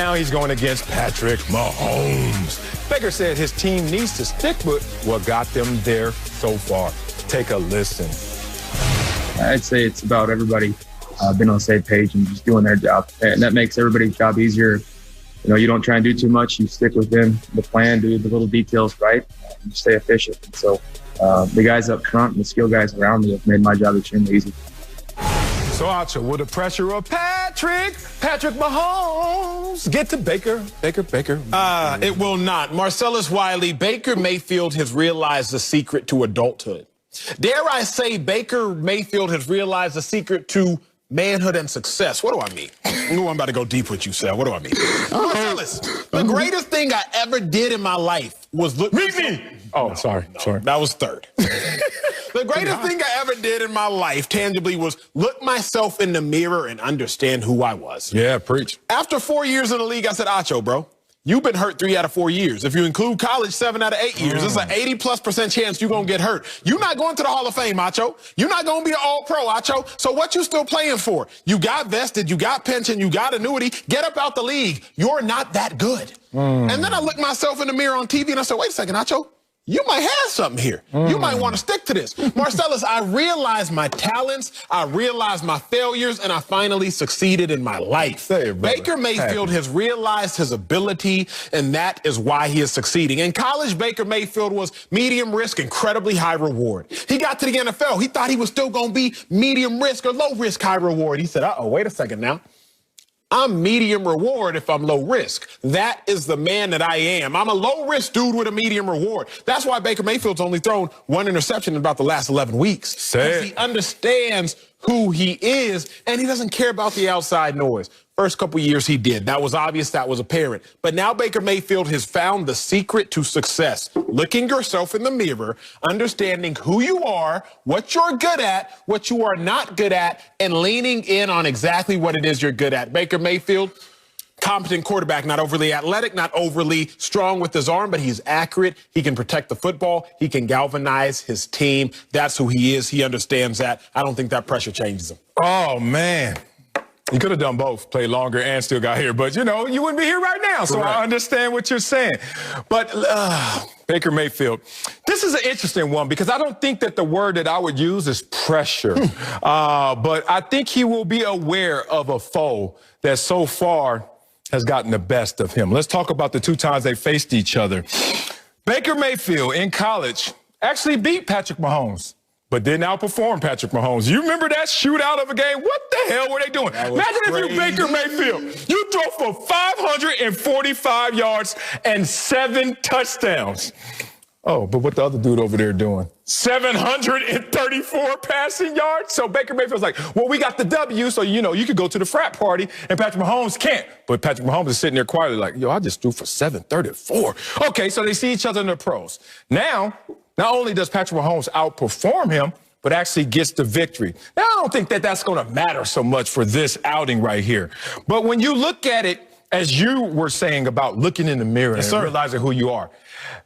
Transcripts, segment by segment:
Now he's going against Patrick Mahomes. Baker said his team needs to stick with what got them there so far. Take a listen. I'd say it's about everybody being on the same page and just doing their job. And that makes everybody's job easier. You know, you don't try and do too much. You stick within the plan, do the little details right, and stay efficient. And so the guys up front and the skill guys around me have made my job extremely easy. So, Acho, will the pressure of Patrick Mahomes get to Baker? It will not. Marcellus Wiley, Baker Mayfield has realized the secret to adulthood. Dare I say Baker Mayfield has realized the secret to manhood and success. What do I mean? I'm about to go deep with you, Sal. What do I mean? Marcellus, the greatest thing I ever did in my life was look... Meet me! Oh, sorry. That was third. The greatest thing I ever did in my life, tangibly, was look myself in the mirror and understand who I was. Yeah, preach. After 4 years in the league, I said, Acho, bro, you've been hurt 3 out of 4 years. If you include college, 7 out of 8 years. It's an 80+% chance you're going to get hurt. You're not going to the Hall of Fame, Acho. You're not going to be an all-pro, Acho. So what you still playing for? You got vested, you got pension, you got annuity. Get up out the league. You're not that good. And then I looked myself in the mirror on TV and I said, wait a second, Acho. You might have something here. You might want to stick to this. Marcellus, I realized my talents, I realized my failures, and I finally succeeded in my life. Baker Mayfield has realized his ability, and that is why he is succeeding. In college, Baker Mayfield was medium risk, incredibly high reward. He got to the NFL. He thought he was still going to be medium risk or low risk, high reward. He said, uh-oh, wait a second now. I'm medium reward if I'm low risk. That is the man that I am. I'm a low risk dude with a medium reward. That's why Baker Mayfield's only thrown 1 interception in about the last 11 weeks. Because he understands who he is, and he doesn't care about the outside noise. First couple years he did. That was obvious, that was apparent. But now Baker Mayfield has found the secret to success. Looking yourself in the mirror, understanding who you are, what you're good at, what you are not good at, and leaning in on exactly what it is you're good at. Baker Mayfield, competent quarterback, not overly athletic, not overly strong with his arm, but he's accurate. He can protect the football. He can galvanize his team. That's who he is. He understands that. I don't think that pressure changes him. Oh, man. You could have done both, played longer and still got here. But, you know, you wouldn't be here right now. So I understand what you're saying. But Baker Mayfield, this is an interesting one because I don't think that the word that I would use is pressure. But I think he will be aware of a foe that so far has gotten the best of him. Let's talk about the 2 times they faced each other. Baker Mayfield in college actually beat Patrick Mahomes, but didn't outperform Patrick Mahomes. You remember that shootout of a game? What the hell were they doing? Imagine if you Baker Mayfield. You throw for 545 yards and 7 touchdowns. Oh, but what the other dude over there doing? 734 passing yards. So Baker Mayfield's like, well, we got the W, so, you know, you could go to the frat party, and Patrick Mahomes can't. But Patrick Mahomes is sitting there quietly like, yo, I just threw for 734. Okay, so they see each other in the pros. Now, not only does Patrick Mahomes outperform him, but actually gets the victory. Now, I don't think that that's going to matter so much for this outing right here. But when you look at it, as you were saying about looking in the mirror and realizing who you are,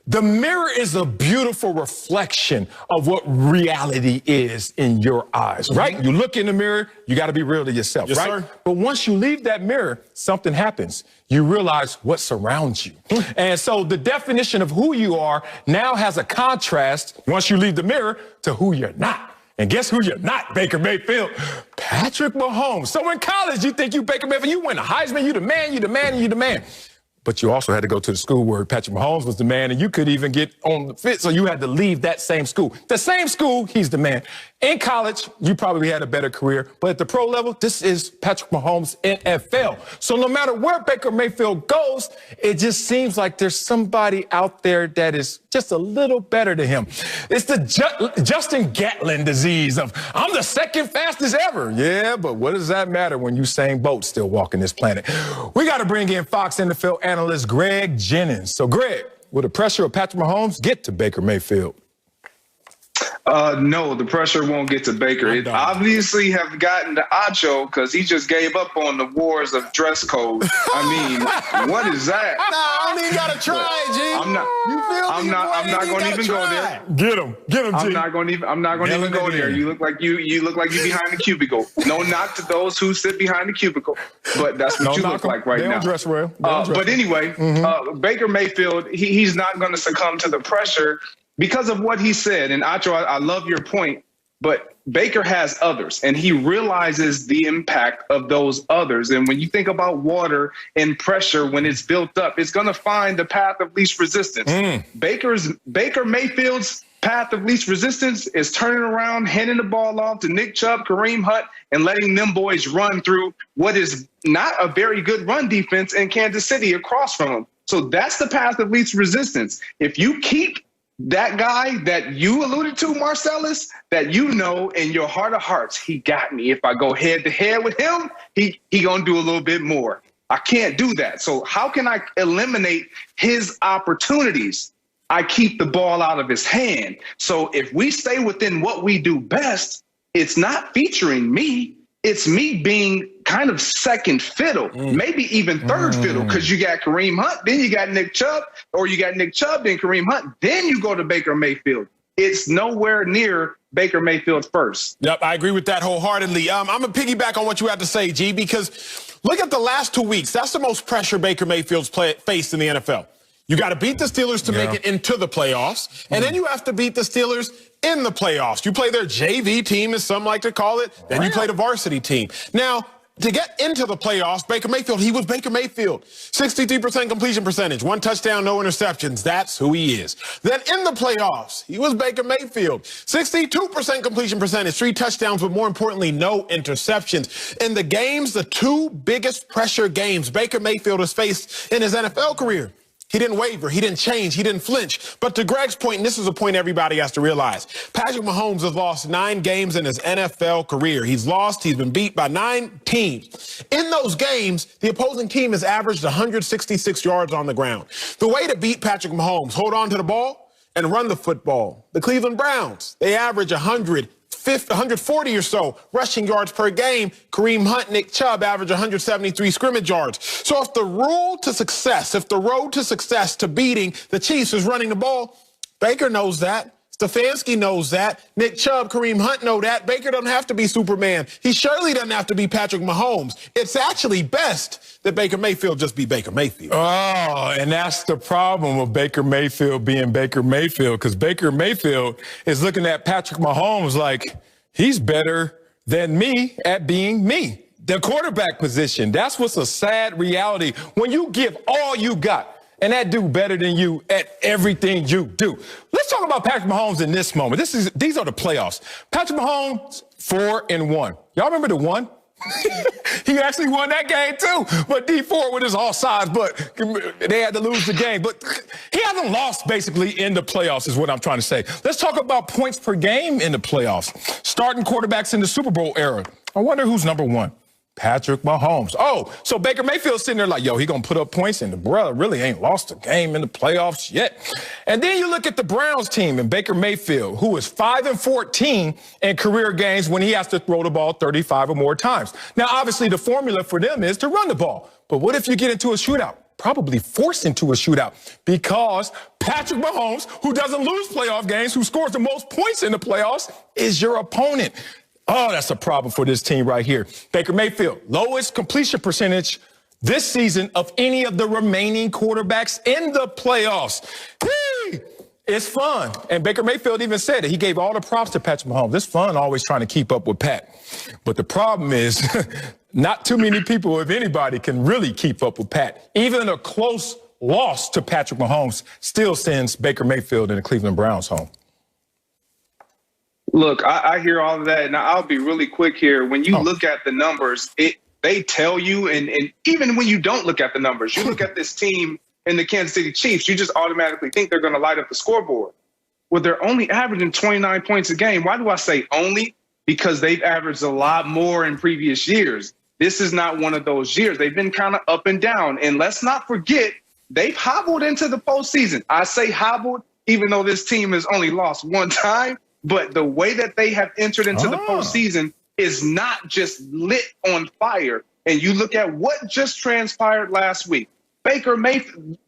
the mirror is a beautiful reflection of what reality is in your eyes, right? You look in the mirror, you got to be real to yourself, right? Sir. But once you leave that mirror, something happens. You realize what surrounds you. And so the definition of who you are now has a contrast, once you leave the mirror, to who you're not. And guess who you're not, Baker Mayfield? Patrick Mahomes. So in college, you think you Baker Mayfield, you win a Heisman, you the man, you the man, and you the man. But you also had to go to the school where Patrick Mahomes was the man, and you could even get on the fit, so you had to leave that same school. The same school, he's the man. In college, you probably had a better career, but at the pro level, this is Patrick Mahomes' NFL. So no matter where Baker Mayfield goes, it just seems like there's somebody out there that is just a little better than him. It's the Justin Gatlin disease of, I'm the second fastest ever. Yeah, but what does that matter when Usain Bolt still walking this planet? We got to bring in Fox NFL analyst Greg Jennings. So, Greg, will the pressure of Patrick Mahomes get to Baker Mayfield? No, the pressure won't get to Baker. It obviously have gotten to Acho because he just gave up on the wars of dress code. I mean, what is that? Nah, I don't even gotta try, G. I'm not going to even go there. Get him, G. I'm not going to even go there. You look like you behind the cubicle. No knock to those who sit behind the cubicle, but that's what you look like right now. They don't dress well. But anyway, Baker Mayfield, he's not going to succumb to the pressure because of what he said. And Acho, I love your point, but Baker has others, and he realizes the impact of those others. And when you think about water and pressure, when it's built up, it's going to find the path of least resistance. Baker Mayfield's path of least resistance is turning around, handing the ball off to Nick Chubb, Kareem Hunt, and letting them boys run through what is not a very good run defense in Kansas City across from him. So that's the path of least resistance. If you keep that guy that you alluded to, Marcellus, that you know in your heart of hearts, he got me. If I go head to head with him, he gonna do a little bit more. I can't do that. So how can I eliminate his opportunities? I keep the ball out of his hand. So if we stay within what we do best, it's not featuring me. It's me being kind of second fiddle, maybe even third fiddle, because you got Kareem Hunt, then you got Nick Chubb, or you got Nick Chubb, then Kareem Hunt, then you go to Baker Mayfield. It's nowhere near Baker Mayfield first. Yep, I agree with that wholeheartedly. I'm going to piggyback on what you had to say, G, because look at the last 2 weeks. That's the most pressure Baker Mayfield's faced in the NFL. You got to beat the Steelers to make it into the playoffs, and then you have to beat the Steelers in the playoffs. You play their JV team, as some like to call it, then you play the varsity team. Now, to get into the playoffs, Baker Mayfield, he was Baker Mayfield. 63% completion percentage, 1 touchdown, no interceptions. That's who he is. Then in the playoffs, he was Baker Mayfield. 62% completion percentage, 3 touchdowns, but more importantly, no interceptions. In the games, the 2 biggest pressure games Baker Mayfield has faced in his NFL career, he didn't waver. He didn't change. He didn't flinch. But to Greg's point, and this is a point everybody has to realize, Patrick Mahomes has lost 9 games in his NFL career. He's been beat by 9 teams. In those games, the opposing team has averaged 166 yards on the ground. The way to beat Patrick Mahomes, hold on to the ball and run the football. The Cleveland Browns, they average 140 or so rushing yards per game. Kareem Hunt, Nick Chubb average 173 scrimmage yards. So if the road to success to beating the Chiefs is running the ball, Baker knows that. Stefanski knows that. Nick Chubb, Kareem Hunt know that. Baker doesn't have to be Superman. He surely doesn't have to be Patrick Mahomes. It's actually best that Baker Mayfield just be Baker Mayfield. Oh, and that's the problem with Baker Mayfield being Baker Mayfield, because Baker Mayfield is looking at Patrick Mahomes like he's better than me at being me. The quarterback position, that's what's a sad reality. When you give all you got, and that dude better than you at everything you do. Let's talk about Patrick Mahomes in this moment. These are the playoffs. Patrick Mahomes, 4-1. Y'all remember the 1? He actually won that game too. But D4 with his offsides, but they had to lose the game. But he hasn't lost basically in the playoffs is what I'm trying to say. Let's talk about points per game in the playoffs. Starting quarterbacks in the Super Bowl era. I wonder who's number 1. Patrick Mahomes. Oh, so Baker Mayfield's sitting there like, yo, he gonna put up points, and the brother really ain't lost a game in the playoffs yet. And then you look at the Browns team and Baker Mayfield, who is 5-14 in career games when he has to throw the ball 35 or more times. Now, obviously, the formula for them is to run the ball. But what if you get into a shootout? Probably forced into a shootout, because Patrick Mahomes, who doesn't lose playoff games, who scores the most points in the playoffs, is your opponent. Oh, that's a problem for this team right here. Baker Mayfield, lowest completion percentage this season of any of the remaining quarterbacks in the playoffs. Whee! It's fun. And Baker Mayfield even said it. He gave all the props to Patrick Mahomes. It's fun always trying to keep up with Pat. But the problem is not too many people, if anybody, can really keep up with Pat. Even a close loss to Patrick Mahomes still sends Baker Mayfield and the Cleveland Browns home. Look, I hear all of that, and I'll be really quick here. When you look at the numbers, they tell you, and even when you don't look at the numbers, you look at this team in the Kansas City Chiefs, you just automatically think they're going to light up the scoreboard. Well, they're only averaging 29 points a game. Why do I say only? Because they've averaged a lot more in previous years. This is not one of those years. They've been kind of up and down. And let's not forget, they've hobbled into the postseason. I say hobbled, even though this team has only lost 1 time. but the way that they have entered into the postseason is not just lit on fire. And you look at what just transpired last week. Baker Mayfield,